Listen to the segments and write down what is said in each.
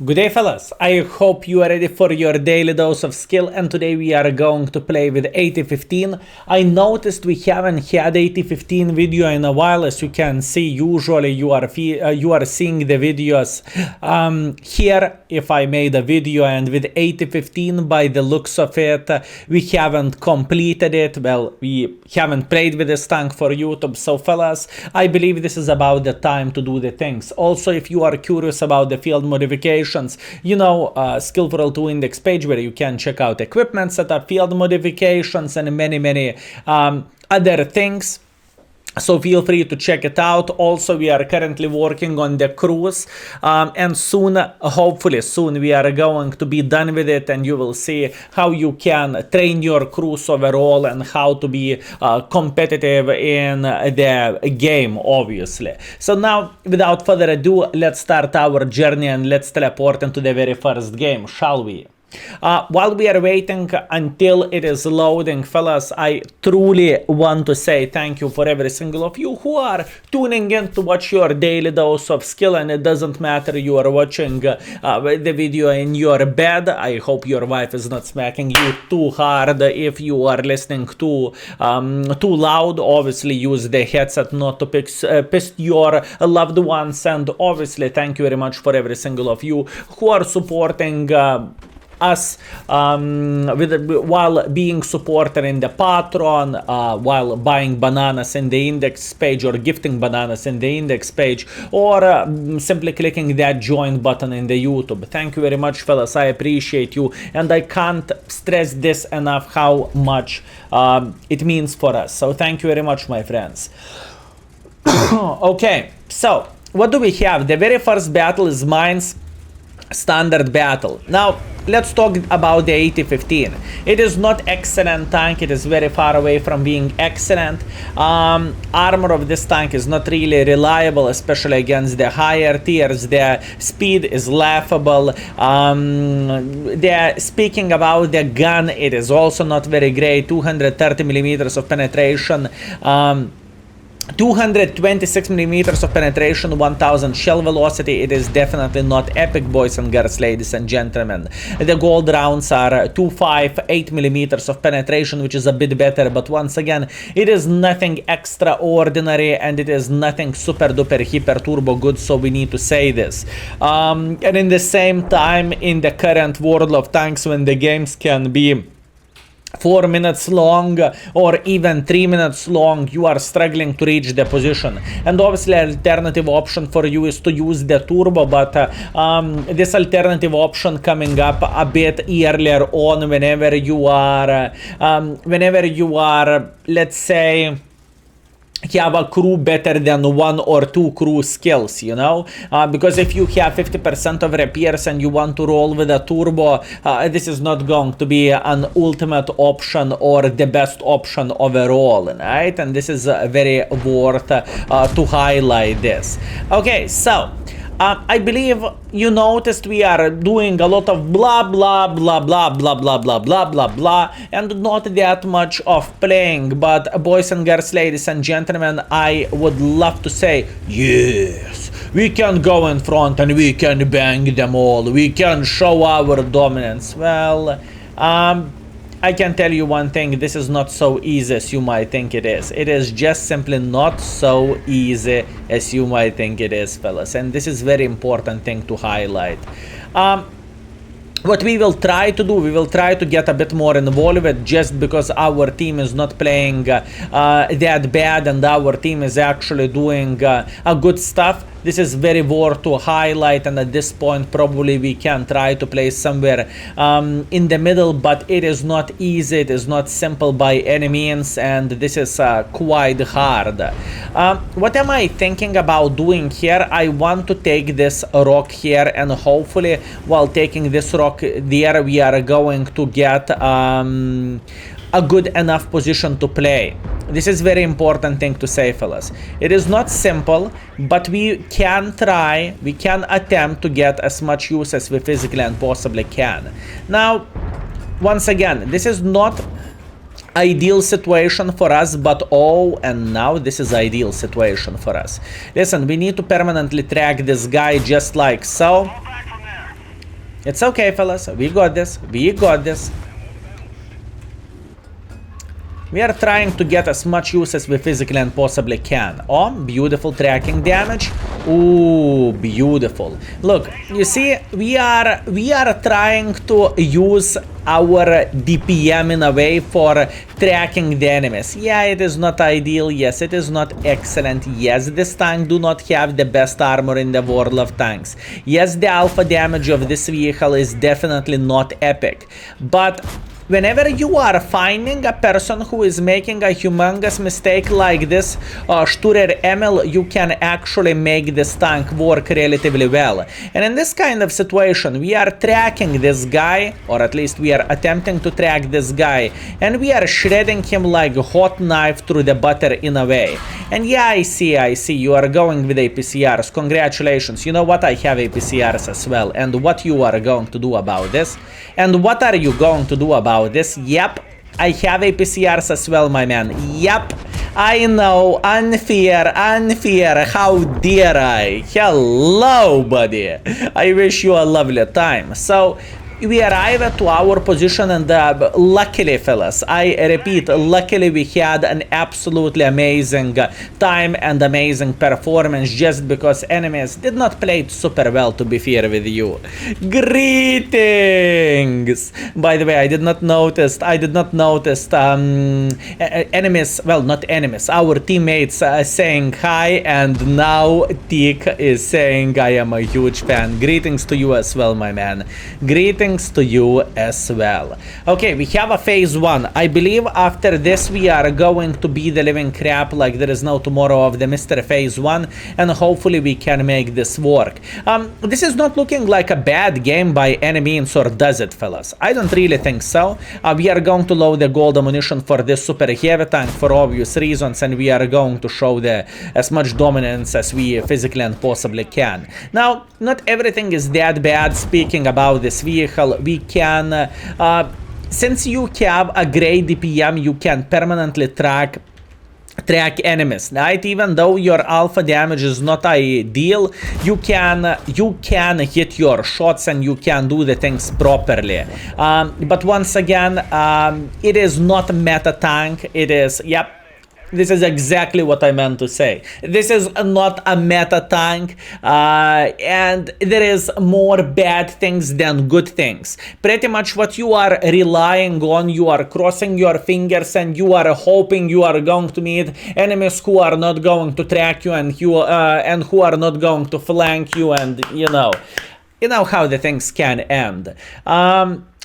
Good day, fellas. I hope you are ready for your daily dose of skill, and today we are going to play with 8015. I noticed we haven't had 8015 video in a while. As you can see, usually you are seeing the videos here. If I made a video, and with 8015, by the looks of it, we haven't completed it. Well, we haven't played with this tank for YouTube. So, fellas, I believe this is about the time to do the things. Also, if you are curious about the field modifications, you know, Skill4ltu index page where you can check out equipment setup, field modifications, and many other things. So feel free to check it out. Also, we are currently working on the cruise, and soon, hopefully soon, we are going to be done with it, and you will see how you can train your cruise overall and how to be competitive in the game, obviously. So now, without further ado, let's start our journey and let's teleport into the very first game, shall we? While we are waiting until it is loading, fellas, I truly want to say thank you for every single of you who are tuning in to watch your daily dose of skill, and it doesn't matter you are watching the video in your bed. I hope your wife is not smacking you too hard. If you are listening too loud, obviously use the headset not to piss your loved ones, and obviously thank you very much for every single of you who are supporting us while being supporter in the Patreon, while buying bananas in the index page, or gifting bananas in the index page, or simply clicking that join button in the YouTube. Thank you very much, fellas. I appreciate you, and I can't stress this enough how much it means for us. So thank you very much, my friends. Okay, so what do we have? The very first battle is Mines Standard Battle. Now let's talk about the 8015. It is not excellent tank. It is very far away from being excellent. Armor of this tank is not really reliable, especially against the higher tiers. The speed is laughable. Speaking about the gun, it is also not very great. 230 millimeters of penetration. 226 millimeters of penetration, 1000 shell velocity. It is definitely not epic, boys and girls, ladies and gentlemen. The gold rounds are 258 millimeters of penetration, which is a bit better, but once again, it is nothing extraordinary, and it is nothing super duper hyper turbo good, so we need to say this. And in the same time, in the current world of tanks, when the games can be 4 minutes long or even 3 minutes long, you are struggling to reach the position, and obviously alternative option for you is to use the turbo, but this alternative option coming up a bit earlier on, whenever you are let's say have a crew better than 1 or 2 crew skills, you know, because if you have 50% of repairs and you want to roll with a turbo, this is not going to be an ultimate option or the best option overall, right? And this is very worth to highlight this. Okay, so I believe you noticed we are doing a lot of blah blah blah blah blah blah blah blah blah blah, and not that much of playing. But boys and girls, ladies and gentlemen, I would love to say yes, we can go in front and we can bang them all. We can show our dominance. Well, I can tell you one thing, this is not so easy as you might think it is. It is just simply not so easy as you might think it is, fellas. And this is very important thing to highlight. What we will try to do, we will try to get a bit more involved, just because our team is not playing that bad, and our team is actually doing a good stuff. This is very worth to highlight, and at this point probably we can try to play somewhere in the middle, but it is not easy, it is not simple by any means, and this is quite hard. What am I thinking about doing here? I want to take this rock here, and hopefully while taking this rock there, we are going to get a good enough position to play. This is very important thing to say, fellas. It is not simple, but we can try, we can attempt to get as much use as we physically and possibly can. Now, once again, this is not ideal situation for us, but oh, and now this is ideal situation for us. Listen, we need to permanently track this guy just like so. It's okay, fellas. We got this. We got this. We are trying to get as much use as we physically and possibly can. Oh, beautiful tracking damage. Ooh, beautiful. Look, you see, we are trying to use our DPM in a way for tracking the enemies. Yeah, it is not ideal. Yes, it is not excellent. Yes, this tank do not have the best armor in the world of tanks. Yes, the alpha damage of this vehicle is definitely not epic. But whenever you are finding a person who is making a humongous mistake like this, Sturer Emil, you can actually make this tank work relatively well. And in this kind of situation, we are tracking this guy, or at least we are attempting to track this guy, and we are shredding him like a hot knife through the butter in a way. And yeah, I see, you are going with APCRs. Congratulations. You know what? I have APCRs as well. And what you are going to do about this? And what are you going to do about this? Yep, I have APCRs as well, my man. Yep, I know, unfair, how dare I? Hello, buddy. I wish you a lovely time. So we arrive to our position, and luckily, fellas, I repeat, luckily we had an absolutely amazing time and amazing performance, just because enemies did not play it super well, to be fair with you. Greetings! By the way, I did not notice enemies, well, not enemies, our teammates saying hi, and now Tik is saying I am a huge fan. Greetings to you as well, my man. Greetings to you as well. Okay, we have a phase 1. I believe after this we are going to be the living crap like there is no tomorrow of the Mr. Phase 1, and hopefully we can make this work. This is not looking like a bad game by any means, or does it, fellas? I don't really think so. We are going to load the gold ammunition for this super heavy tank for obvious reasons, and we are going to show as much dominance as we physically and possibly can. Now, not everything is that bad. Speaking about this vehicle, we can, since you have a great DPM, you can permanently track enemies, right? Even though your alpha damage is not ideal, you can hit your shots and you can do the things properly. But once again, it is not meta tank. It is, yep, this is exactly what I meant to say. This is not a meta tank, and there is more bad things than good things. Pretty much what you are relying on, you are crossing your fingers and you are hoping you are going to meet enemies who are not going to track you, and who are not going to flank you, and you know how the things can end.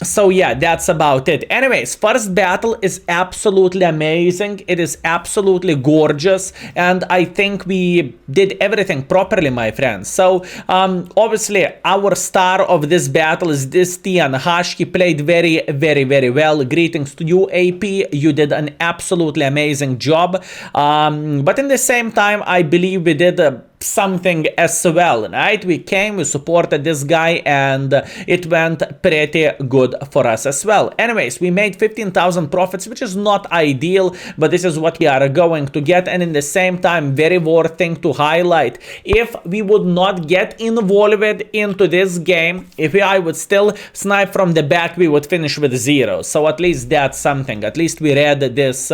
So yeah, that's about it. Anyways, first battle is absolutely amazing. It is absolutely gorgeous, and I think we did everything properly, my friends. So obviously our star of this battle is this Tian Hash. He played very, very, very well. Greetings to you, AP. You did an absolutely amazing job. But in the same time, I believe we did something as well, right? We came, we supported this guy, and it went pretty good for us as well. Anyways, we made 15,000 profits, which is not ideal, but this is what we are going to get. And in the same time, very worth thing to highlight, if we would not get involved into this game, if I would still snipe from the back, we would finish with 0. So at least that's something. At least we read this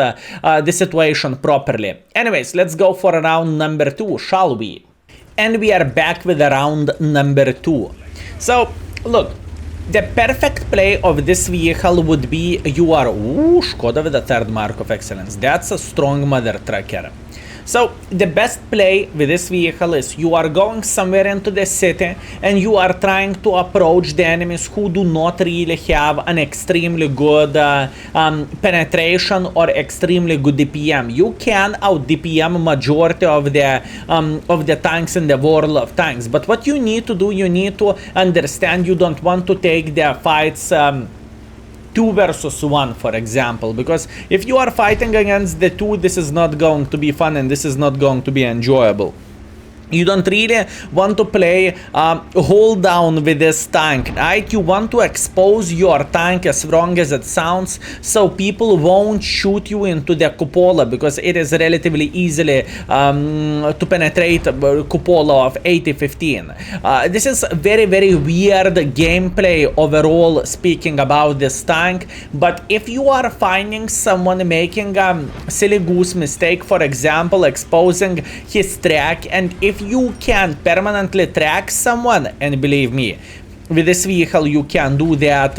situation properly. Anyways, let's go for round number 2, shall we? And we are back with round number 2. So look, the perfect play of this vehicle would be you are, Skoda with the 3rd mark of excellence. That's a strong mother trucker. So the best play with this vehicle is you are going somewhere into the city and you are trying to approach the enemies who do not really have an extremely good penetration or extremely good DPM. You can out DPM majority of the tanks in the world of tanks, but what you need to do, you need to understand you don't want to take the fights 2 versus 1, for example, because if you are fighting against the 2, this is not going to be fun and this is not going to be enjoyable. You don't really want to play hold down with this tank, right? You want to expose your tank as wrong as it sounds, so people won't shoot you into the cupola, because it is relatively easily to penetrate cupola of 80-15. This is very, very weird gameplay overall speaking about this tank, but if you are finding someone making a silly goose mistake, for example, exposing his track, and if you can permanently track someone, and believe me, with this vehicle you can do that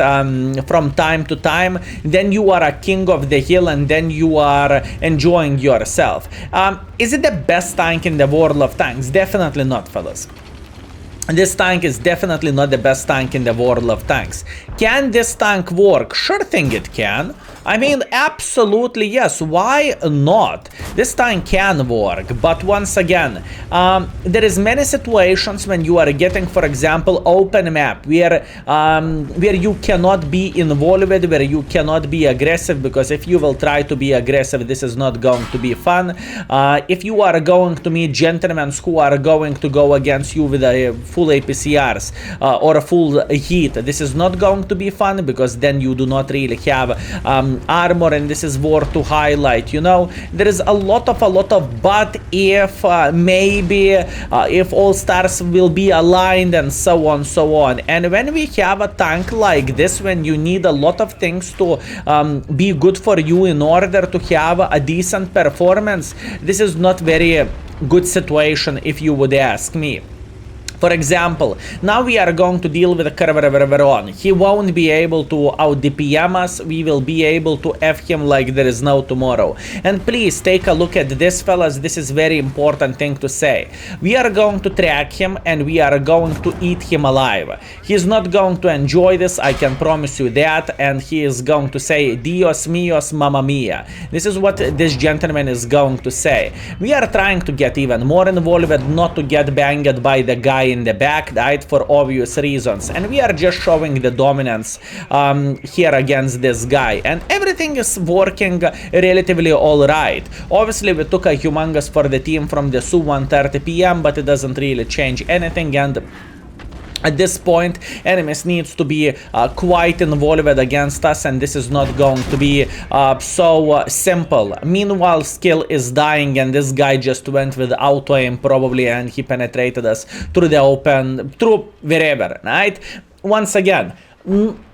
from time to time, then you are a king of the hill, and then you are enjoying yourself. Is it the best tank in the world of tanks? Definitely not, fellas. This tank is definitely not the best tank in the world of tanks. Can this tank work? Sure thing it can. I mean, absolutely yes. Why not? This tank can work, but once again, there is many situations when you are getting, for example, open map where you cannot be involved, where you cannot be aggressive, because if you will try to be aggressive, this is not going to be fun. If you are going to meet gentlemen who are going to go against you with a full APCRs or a full heat, this is not going to be fun, because then you do not really have armor, and this is worth to highlight. You know, there is a lot of but if maybe if all stars will be aligned, and so on. And when we have a tank like this, when you need a lot of things to be good for you in order to have a decent performance, this is not very good situation, if you would ask me. For example, now we are going to deal with Kerveron. He won't be able to out DPM us. We will be able to F him like there is no tomorrow. And please take a look at this, fellas. This is very important thing to say. We are going to track him, and we are going to eat him alive. He's not going to enjoy this, I can promise you that. And he is going to say, Dios míos, mamma mia. This is what this gentleman is going to say. We are trying to get even more involved, not to get banged by the guy in the back, right, for obvious reasons, and we are just showing the dominance here against this guy, and everything is working relatively all right. Obviously we took a humongous for the team from the SU 1:30 PM, but it doesn't really change anything, and at this point, enemies needs to be quite involved against us, and this is not going to be so simple. Meanwhile, Skill is dying, and this guy just went with auto aim probably, and he penetrated us through the open, through wherever, right? Once again,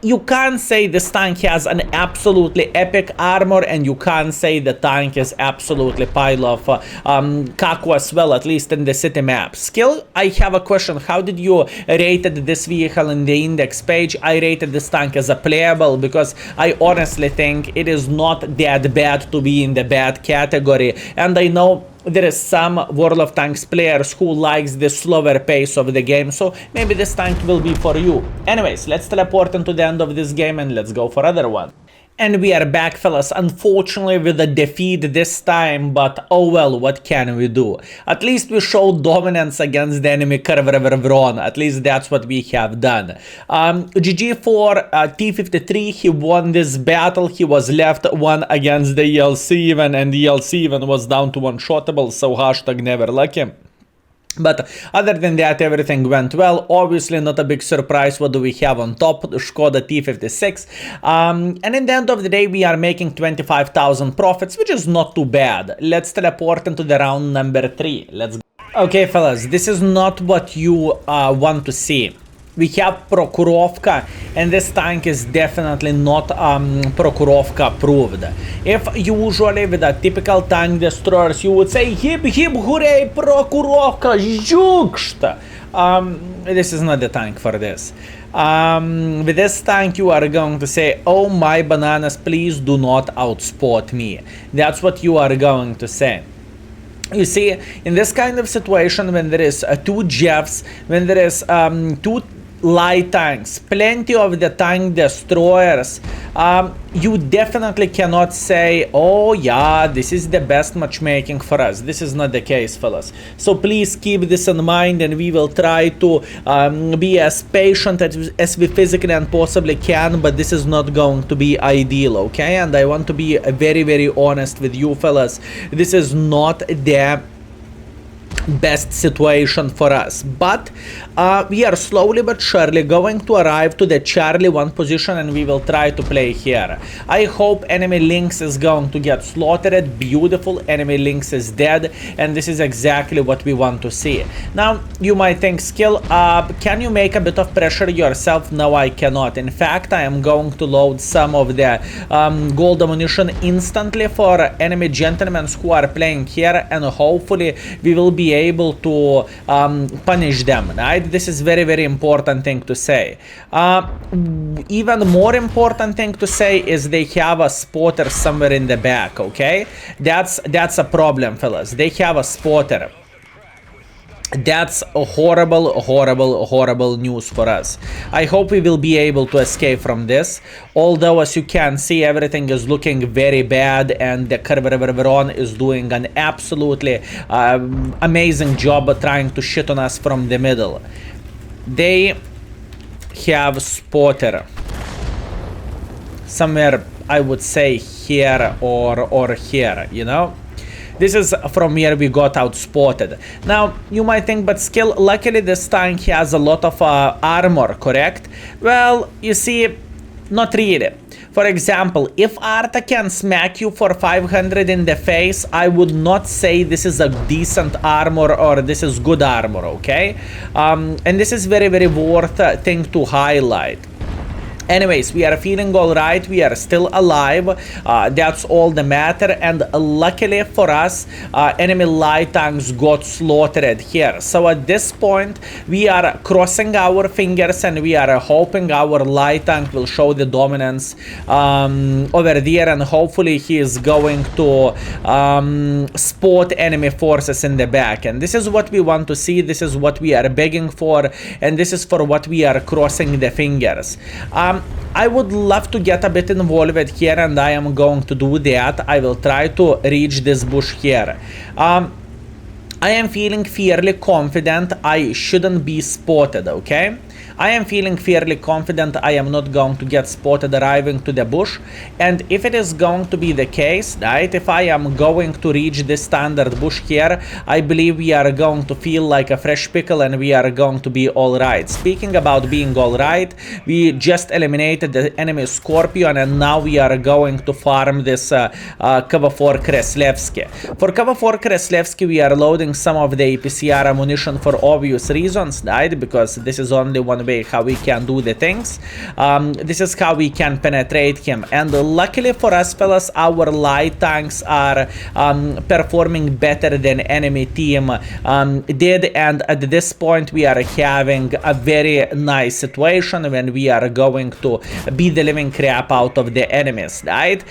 you can't say this tank has an absolutely epic armor, and you can't say the tank is absolutely pile of caco as well, at least in the city map. Skill, I have a question. How did you rated this vehicle in the index page? I rated this tank as a playable, because I honestly think it is not that bad to be in the bad category, and I know there is some World of Tanks players who likes the slower pace of the game, so maybe this tank will be for you. Anyways, let's teleport into the end of this game, and let's go for other one. And we are back, fellas, unfortunately with a defeat this time, but oh well, what can we do? At least we showed dominance against the enemy Kerveron, at least that's what we have done. GG for T53, he won this battle, he was left one against the ELC even, and the ELC even was down to one-shottable, so hashtag never lucky. But other than that, everything went well. Obviously not a big surprise. What do we have on top? The Skoda T56. And in the end of the day, we are making 25,000 profits, which is not too bad. Let's teleport into the round number 3. Let's go. Okay, fellas, this is not what you want to see. We have Prokurovka, and this tank is definitely not Prokurovka approved. If usually with a typical tank destroyers you would say hip hip hooray Prokurovka zhukshta. This is not the tank for this. With this tank you are going to say, oh my bananas, please do not outspot me. That's what you are going to say. You see, in this kind of situation, when there is two Jeffs, when there is two light tanks, plenty of the tank destroyers, you definitely cannot say, oh yeah, this is the best matchmaking for us. This is not the case, fellas. So please keep this in mind, and we will try to be as patient as we physically and possibly can, but this is not going to be ideal, okay? And I want to be very, very honest with you, fellas. This is not the best situation for us, but we are slowly but surely going to arrive to the Charlie 1 position, and we will try to play here. I hope enemy Lynx is going to get slaughtered. Beautiful, enemy Lynx is dead, and this is exactly what we want to see. Now you might think, Skill, can you make a bit of pressure yourself? No, I cannot. In fact, I am going to load some of the gold ammunition instantly for enemy gentlemen who are playing here, and hopefully we will be able to punish them, right? This is very important thing to say. Even more important thing to say is they have a spotter somewhere in the back, okay? That's a problem, fellas. They have a spotter. That's a horrible news for us. I hope we will be able to escape from this. Although, as you can see, everything is looking very bad, and the Kerveron is doing an absolutely amazing job of trying to shit on us from the middle. They have spotter somewhere, I would say here or here, you know? This is from where we got outspotted. Now, you might think, but Skill, luckily this tank has a lot of armor, correct? Well, you see, not really. For example, if Arta can smack you for 500 in the face, I would not say this is a decent armor or this is good armor, okay? And this is very worth thing to highlight. Anyways, we are feeling alright, we are still alive, that's all the matter, and luckily for us, enemy light tanks got slaughtered here. So at this point, we are crossing our fingers and we are hoping our light tank will show the dominance over there, and hopefully he is going to spot enemy forces in the back. And this is what we want to see, this is what we are begging for, and this is for what we are crossing the fingers. I would love to get a bit involved here, and I am going to do that. I will try to reach this bush here. I am feeling fairly confident I shouldn't be spotted, okay? I am feeling fairly confident I am not going to get spotted arriving to the bush, and if it is going to be the case, right, if I am going to reach this standard bush here, I believe we are going to feel like a fresh pickle and we are going to be alright. Speaking about being alright, we just eliminated the enemy Scorpion, and now we are going to farm this cover for Kreslevsky. For cover for Kreslevsky, we are loading some of the APCR ammunition for obvious reasons, right, because this is only one way how we can do the things. This is how we can penetrate him, and luckily for us, fellas, our light tanks are performing better than enemy team did, and at this point we are having a very nice situation when we are going to beat the living crap out of the enemies, right?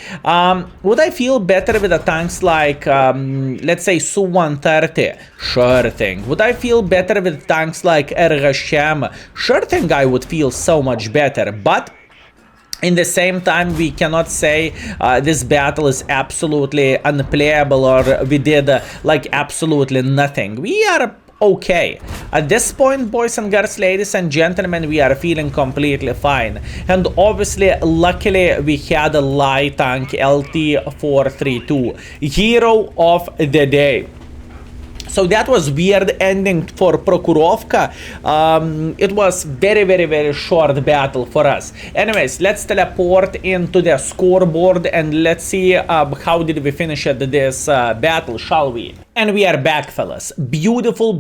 Would I feel better with the tanks like let's say Su-130? Sure thing. Would I feel better with tanks like Ergashem? Sure thing, I would feel so much better, but in the same time, we cannot say this battle is absolutely unplayable or we did like absolutely nothing. We are okay. At this point, boys and girls, ladies and gentlemen, we are feeling completely fine. And obviously, luckily, we had a light tank LT432, hero of the day. So that was weird ending for Prokhorovka. It was very short battle for us. Anyways, let's teleport into the scoreboard and let's see how did we finish at this battle, shall we? And we are back, fellas. Beautiful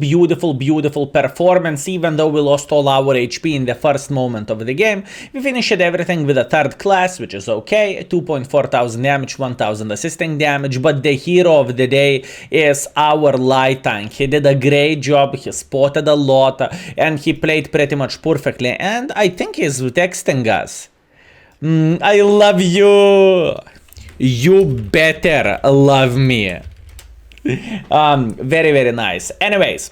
performance. Even though we lost all our HP in the first moment of the game, we finished everything with a third class, which is okay. 2.4 thousand damage, 1000 assisting damage, but the hero of the day is our light tank. He did a great job, he spotted a lot, and he played pretty much perfectly, and I think he's texting us. I love you. You better love me. Very nice. Anyways,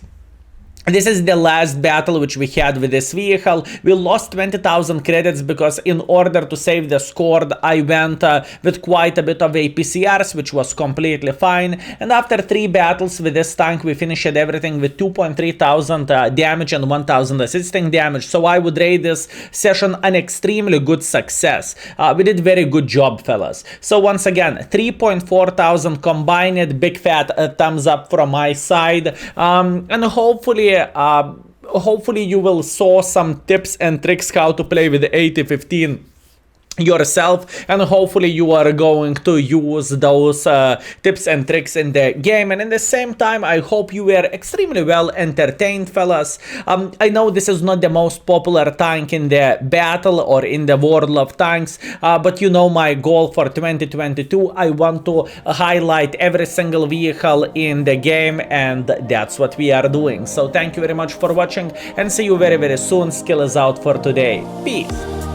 This is the last battle which we had with this vehicle. We lost 20,000 credits because in order to save the score, I went with quite a bit of APCRs, which was completely fine. And after 3 battles with this tank, we finished everything with 2.3 thousand damage and 1,000 assisting damage. So I would rate this session an extremely good success. We did very good job, fellas. So once again, 3.4 thousand combined, big fat thumbs up from my side. And hopefully you will saw some tips and tricks how to play with the 8015 yourself, and hopefully you are going to use those tips and tricks in the game. And in the same time, I hope you were extremely well entertained, fellas. I know this is not the most popular tank in the battle or in the world of tanks, but you know my goal for 2022, I want to highlight every single vehicle in the game, and that's what we are doing. So thank you very much for watching, and see you very soon. Skill is out for today. Peace.